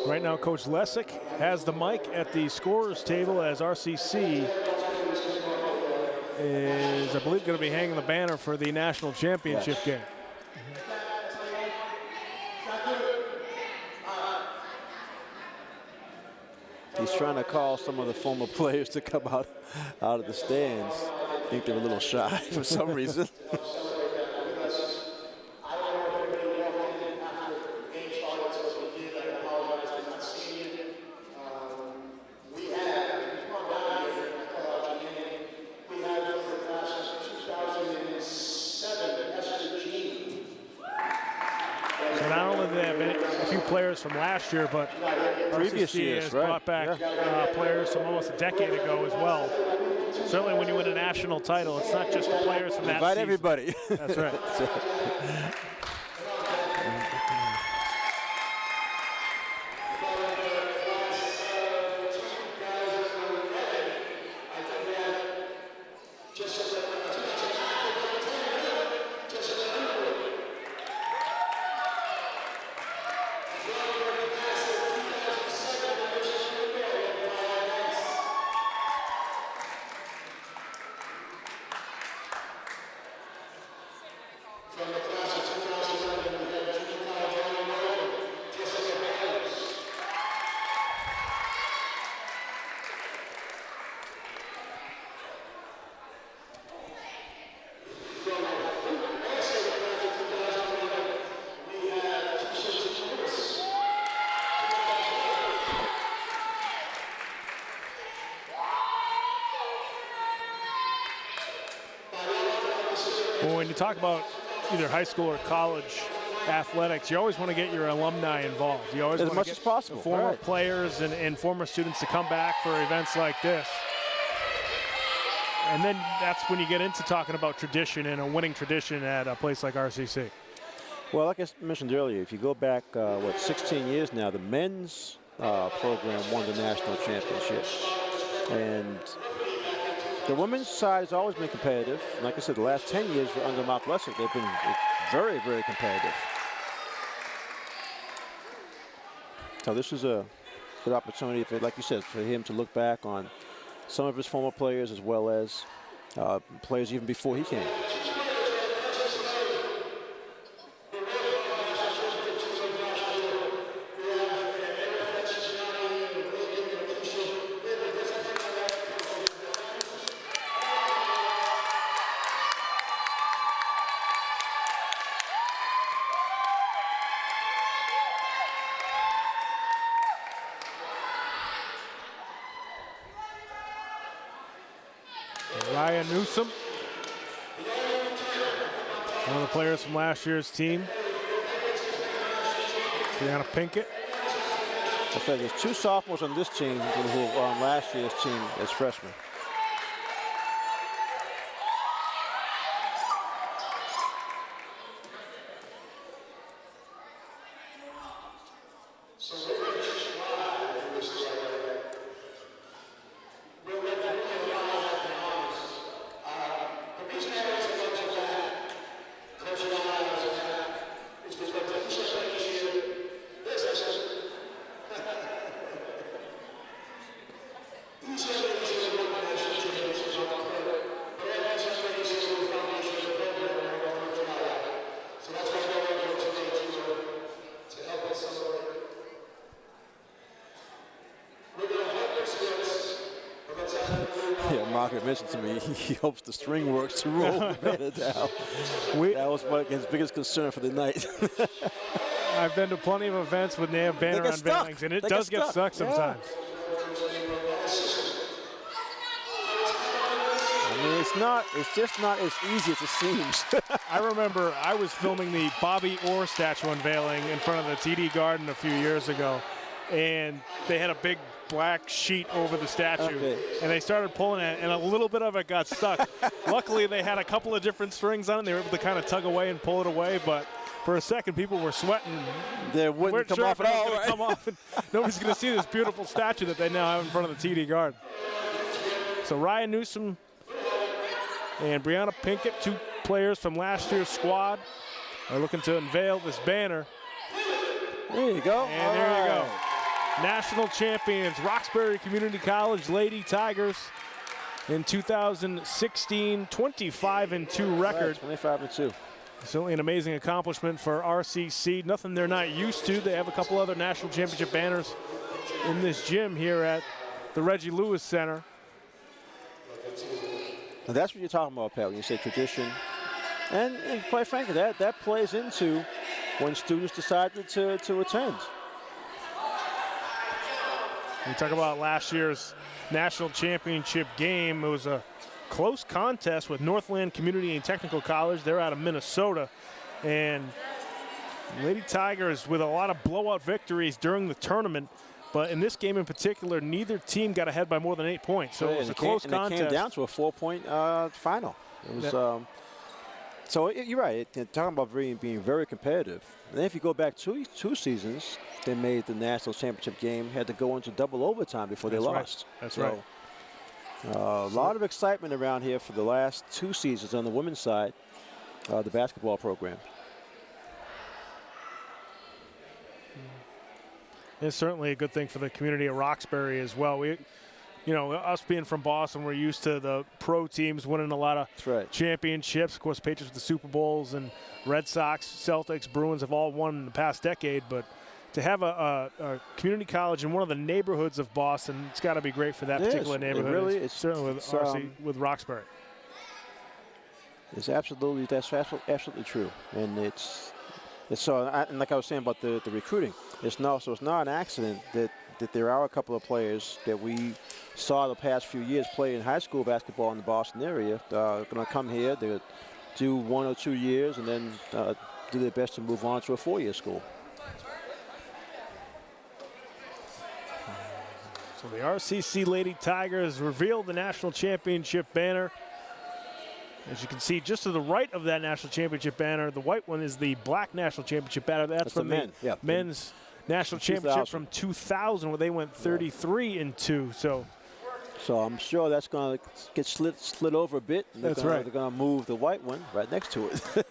Right now, Coach Lessick has the mic at the scorer's table as RCC is, I believe, going to be hanging the banner for the national championship game. He's trying to call some of the former players to come out of the stands. I think they're a little shy for some reason. Players from last year, but previous RCC years, has right. brought back players from almost a decade ago as well. Certainly when you win a national title, it's not just the players from that Invite season. everybody. That's right. Well, when you talk about either high school or college athletics, you always want to get your alumni involved. You always as want much to get as possible. Former players and former students to come back for events like this. And then that's when you get into talking about tradition and a winning tradition at a place like RCC. Well, like I mentioned earlier, if you go back, 16 years now, the men's program won the national championship. And the women's side has always been competitive. Like I said, the last 10 years under Mark Lessick, they've been very, very competitive. So this is a good opportunity, like you said, for him to look back on some of his former players as well as players even before he came. Newsom, one of the players from last year's team. Brianna Pinkett. I said there's 2 sophomores on this team who were on last year's team as freshmen. Mentioned to me, he hopes the string works to roll the banner down. That was his biggest concern for the night. I've been to plenty of events when they have banner unveilings, and it does get stuck sometimes. I mean, it's just not as easy as it seems. I remember I was filming the Bobby Orr statue unveiling in front of the TD Garden a few years ago, and they had a big black sheet over the statue, and they started pulling it, and a little bit of it got stuck. Luckily, they had a couple of different strings on it, and they were able to kind of tug away and pull it away, but for a second, people were sweating. They wouldn't come off at all, right? Come off, and nobody's going to see this beautiful statue that they now have in front of the TD Garden. So Ryan Newsom and Brianna Pinkett, 2 players from last year's squad, are looking to unveil this banner. There you go. And there you go. national champions, Roxbury Community College Lady Tigers in 2016, 25-2 record. 25-2. Certainly an amazing accomplishment for RCC. Nothing they're not used to. They have a couple other national championship banners in this gym here at the Reggie Lewis Center. And that's what you're talking about, Pat, when you say tradition. And quite frankly, that plays into when students decided to attend. We talk about last year's national championship game. It was a close contest with Northland Community and Technical College. They're out of Minnesota. And Lady Tigers with a lot of blowout victories during the tournament. But in this game in particular, neither team got ahead by more than 8 points. So it was a close contest. It came down to a 4-point final. It was, so you're right. Talking about being very competitive. And then if you go back two seasons, they made the national championship game, had to go into double overtime before they lost. That's right. A lot of excitement around here for the last 2 seasons on the women's side, the basketball program. It's certainly a good thing for the community of Roxbury as well. We, you know, us being from Boston, we're used to the pro teams winning a lot of championships. Of course, Patriots with the Super Bowls, and Red Sox, Celtics, Bruins have all won in the past decade. But to have a community college in one of the neighborhoods of Boston, it's got to be great for that particular neighborhood. It really is. Certainly with with Roxbury. That's absolutely true, and and like I was saying about the recruiting, it's not an accident that there are a couple of players that we saw the past few years play in high school basketball in the Boston area. Going to come here, they do 1 or 2 years, and then do their best to move on to a 4-year school. So the RCC Lady Tigers revealed the national championship banner. As you can see, just to the right of that national championship banner, the white one is the black national championship banner. That's from the men's national championship from 2000, where they went 33-2. So I'm sure that's going to get slid over a bit. They're going to move the white one right next to it.